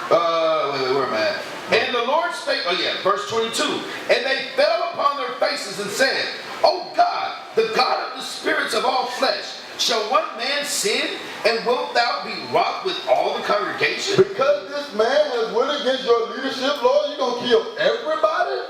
Where am I at? And the Lord spake, verse 22. And they fell upon their faces and said, O God, the God of the spirits of all flesh, shall one man sin, and wilt thou be wroth with all the congregation? Because this man has went against your leadership, Lord, you're going to kill everybody?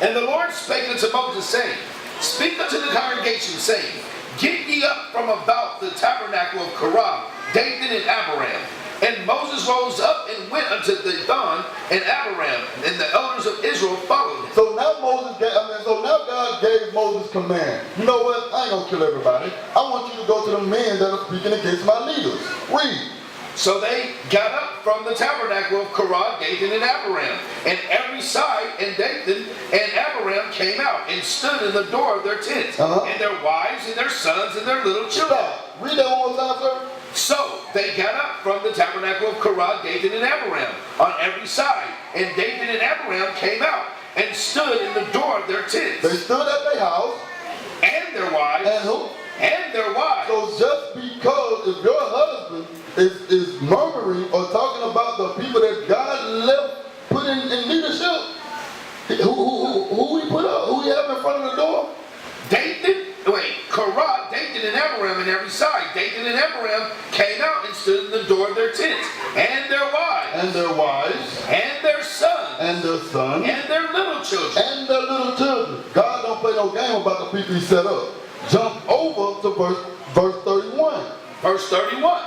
And the Lord spake unto Moses, saying, speak unto the congregation, saying, get ye up from about the tabernacle of Korah, Dathan and Abiram. And Moses rose up and went unto Dathan and Abiram, and the elders of Israel followed him. So now God gave Moses command. You know what? I ain't gonna kill everybody. I want you to go to the men that are speaking against my leaders. Read. So they got up from the tabernacle of Korah, Dathan and Abiram, and every side, and Dathan and Abiram came out and stood in the door of their tents, and their wives and their sons and their little children. Stop. Read that one more time, sir. So they got up from the tabernacle of Korah, Dathan and Abiram, on every side, and Dathan and Abiram came out and stood in the door of their tents. They stood at their house. And their wives. And who? And their wives. So just because if your husband is murmuring or talking about the people that God left put in leadership, who he put up? Who he have in front of the door? Korah, Dathan and Abiram on every side. Dathan and Abiram came out and stood in the door of their tents. And their wives. And their wives. And their sons. And their sons. And their little children. And their little children. God don't play no game about the people he set up. Jump over to verse 31. Verse 31.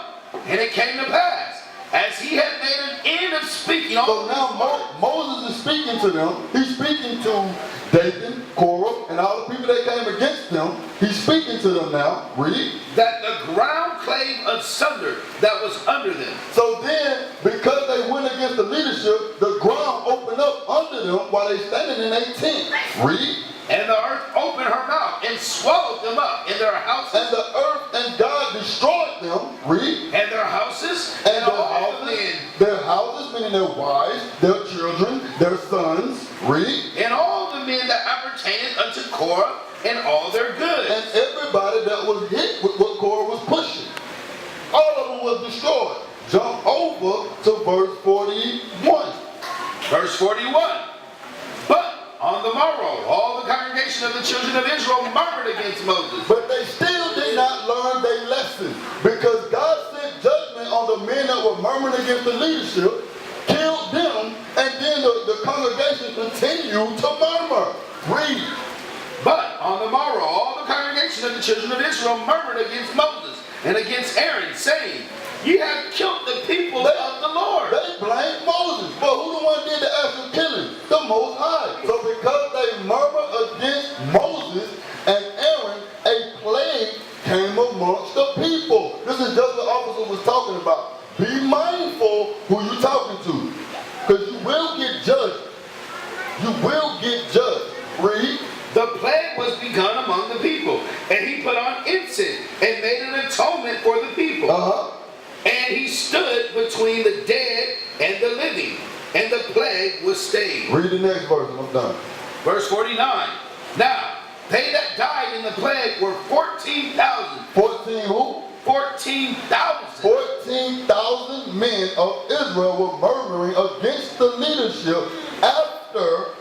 And it came to pass, as he had made an end of speaking. So now Moses is speaking to them. He's speaking to Dathan, Korah, and all the people that came against them. He's speaking to them now. Read. That the ground clave asunder that was under them. So then, because they went against the leadership, the ground opened up under them while they standing in their tent. Read. And the earth opened her mouth and swallowed them up in their houses. And the earth and God destroyed them. Read. And their houses. And their houses, meaning their wives, their children, their sons. Read. And all the men that appertained unto Korah and all their goods. And everybody that was hit with what Korah was pushing. All of them was destroyed. Jump over to verse 41. Verse 41. But on the morrow, all the congregation of the children of Israel murmured against Moses. But they still did not learn their lesson, because God sent judgment on the men that were murmuring against the leadership, killed them, and then the congregation continued to murmur. Read. But on the morrow, all the congregation of the children of Israel murmured against Moses and against Aaron, saying, ye have killed the people of the Lord. They blamed Moses. But who the one did the actual killing? The Most High. So because they murmured against Moses and Aaron, a plague came amongst the people. This is just what the officer was talking about. Be mindful who you're talking to, because you will get judged. You will get judged. Read. The plague was begun among the people, and he put on incense and made an atonement for the people. And he stood between the dead and the living, and the plague was stayed. Read the next verse and I'm done. Verse 49. Now, they that died in the plague were 14,000. 14 who? 14,000. 14,000 men of Israel were murmuring against the leadership after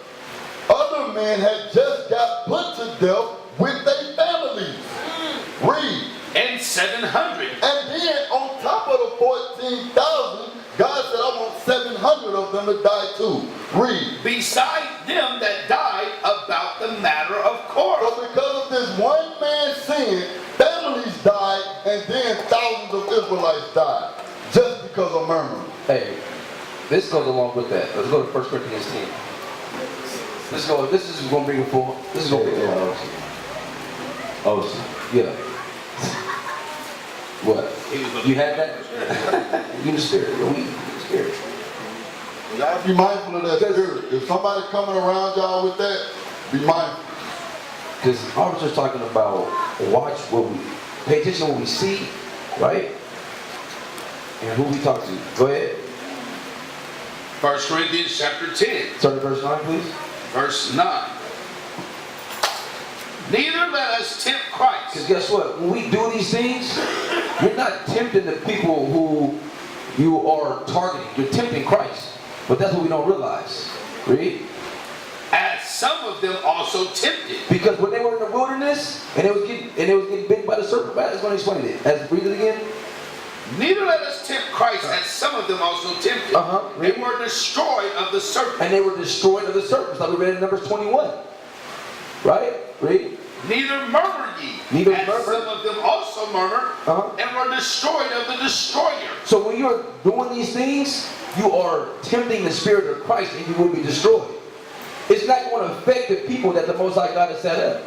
other men had just got put to death with their families. Read. And 700. And then on top of the 14,000, God said, I want 700 of them to die too. Read. Beside them that died about the matter of Korah. So because of this one man's sin, families died, and then thousands of Israelites died. Just because of murmuring. Hey, this goes along with that. Let's go to 1 Corinthians 10. This is going to bring it forward. This is going to bring it forward. Oh, yeah. What? You had that? You in the spirit. You're weak. In the spirit. Y'all be mindful of that spirit. If somebody coming around y'all with that, be mindful. Because officers talking about watch what we, pay attention to what we see, right? And who we talk to. Go ahead. 1 Corinthians chapter 10. Start at verse 9, please. Verse 9. Neither let us tempt Christ. Because guess what? When we do these things, you're not tempting the people who you are targeting. You're tempting Christ. But that's what we don't realize. Read. As some of them also tempted. Because when they were in the wilderness and it was getting bitten by the serpent, that's going to explain it. Read it again. Neither let us tempt Christ, as some of them also tempted. They were destroyed of the serpent. And they were destroyed of the serpents, like we read in Numbers 21. Right? Read. Neither murmur ye, Neither as murmur. some of them also murmured, and were destroyed of the destroyer. So when you're doing these things, you are tempting the Spirit of Christ and you will be destroyed. It's not going to affect the people that the Most High God has set up.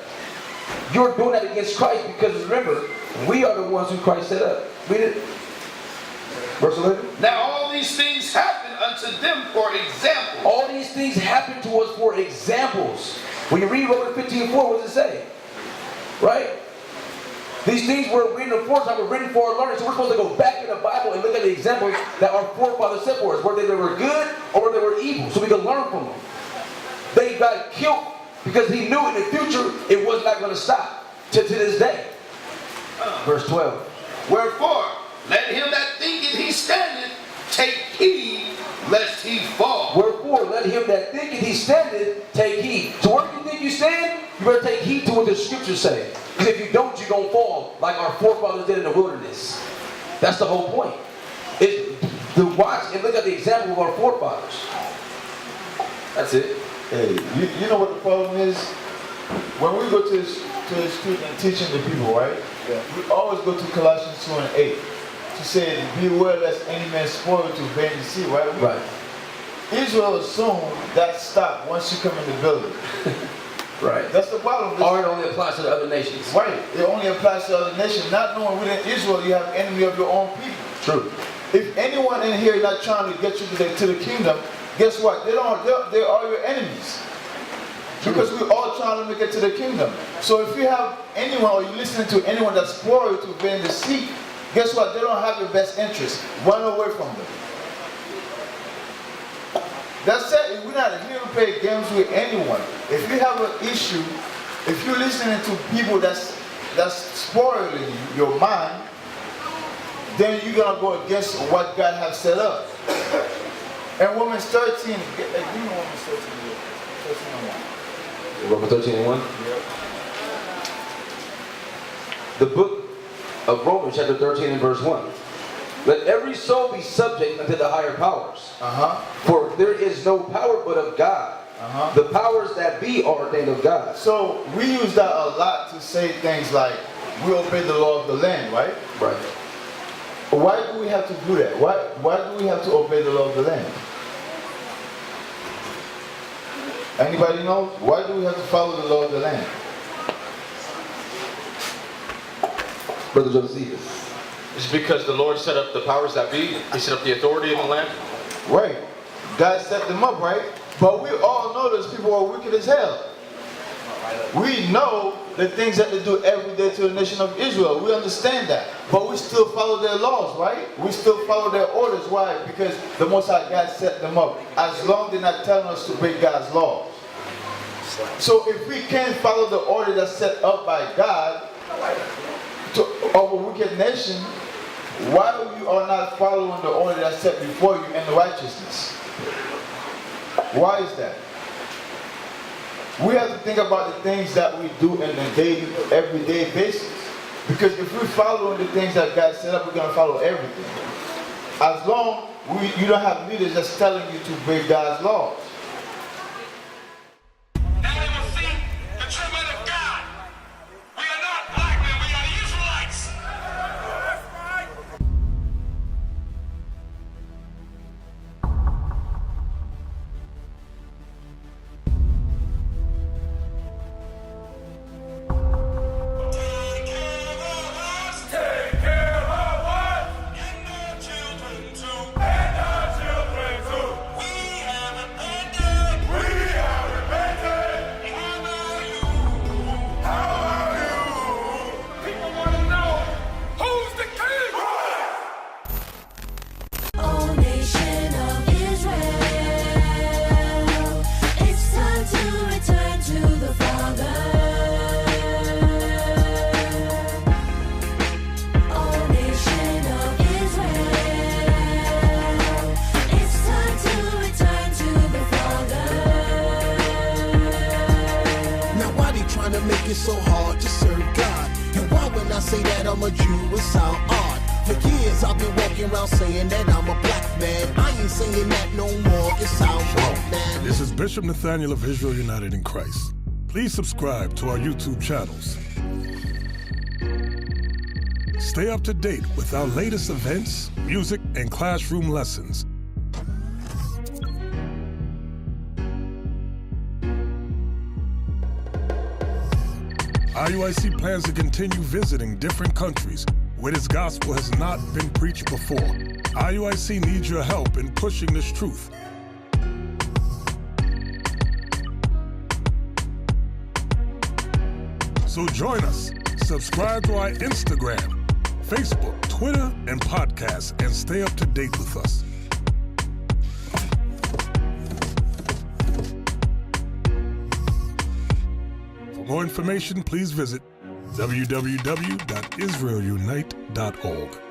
You're doing that against Christ because remember, we are the ones who Christ set up. Read it. Verse 11. Now all these things happen unto them for examples. All these things happen to us for examples. When you read Romans 15:4, what does it say? Right? These things were written aforetime, were written for our learning. So we're supposed to go back in the Bible and look at the examples that our forefathers set for us, whether they were good or whether they were evil, so we can learn from them. They got killed because he knew in the future it was not going to stop to this day. Verse 12. Wherefore, let him that thinketh he standeth take heed lest he fall. Wherefore, let him that thinketh he standeth take heed. So where you think you stand, you better take heed to what the scriptures say. Because if you don't, you're going to fall like our forefathers did in the wilderness. That's the whole point. It's to watch and look at the example of our forefathers. That's it. Hey, you know what the problem is? When we go to the street and teaching the people, right? Yeah. We always go to Colossians 2 and 8 to say, beware lest any man spoil you to vain deceit, right? Right. Israel assumed that stopped once you come in the building. Right. That's the problem. Or it only applies to the other nations. Right. It only applies to other nations. Not knowing within Israel you have enemy of your own people. True. If anyone in here is not trying to get you to the kingdom, guess what? They are your enemies. Because we're all trying to make it to the kingdom. So if you have anyone or you listening to anyone that's spoiled you to vain deceit, guess what? They don't have your best interest. Run away from them. That's it. We're not here to play games with anyone. If you have an issue, if you're listening to people that's spoiling your mind, then you're going to go against what God has set up. And Romans 13, give me Romans 13. 13:1. Romans 13:1? Yep. The book of Romans chapter 13 and verse 1. Let every soul be subject unto the higher powers. For there is no power but of God. The powers that be are ordained of God. So we use that a lot to say things like, we obey the law of the land, right? Right. Why do we have to do that? Why do we have to obey the law of the land? Anybody know? Why do we have to follow the law of the land? Brother Josephus. It's because the Lord set up the powers that be. He set up the authority in the land. Right. God set them up, right? But we all know those people are wicked as hell. We know the things that they do every day to the nation of Israel. We understand that. But we still follow their laws, right? We still follow their orders. Why? Because the Most High God set them up. As long as they're not telling us to break God's laws. So if we can't follow the order that's set up by God of a wicked nation, why you are not following the order that's set before you in righteousness? Why is that? We have to think about the things that we do in a daily, everyday basis. Because if we're following the things that God set up, we're going to follow everything. As long as you don't have leaders that's telling you to break God's laws. Now they will see the true men of God. We are not black men, we are the Israelites. Take care of us. And our children too. We have abandoned it so hard to serve God? And why when I say that I'm a Jew, it sound odd? For years I've been walking around saying that I'm a black man. I ain't saying that no more, it sounds wrong, man. This is Bishop Nathaniel of Israel United in Christ. Please subscribe to our YouTube channels. Stay up to date with our latest events, music, and classroom lessons. IUIC plans to continue visiting different countries where this gospel has not been preached before. IUIC needs your help in pushing this truth. So join us. Subscribe to our Instagram, Facebook, Twitter, and podcasts, and stay up to date with us. For more information, please visit www.israelunite.org.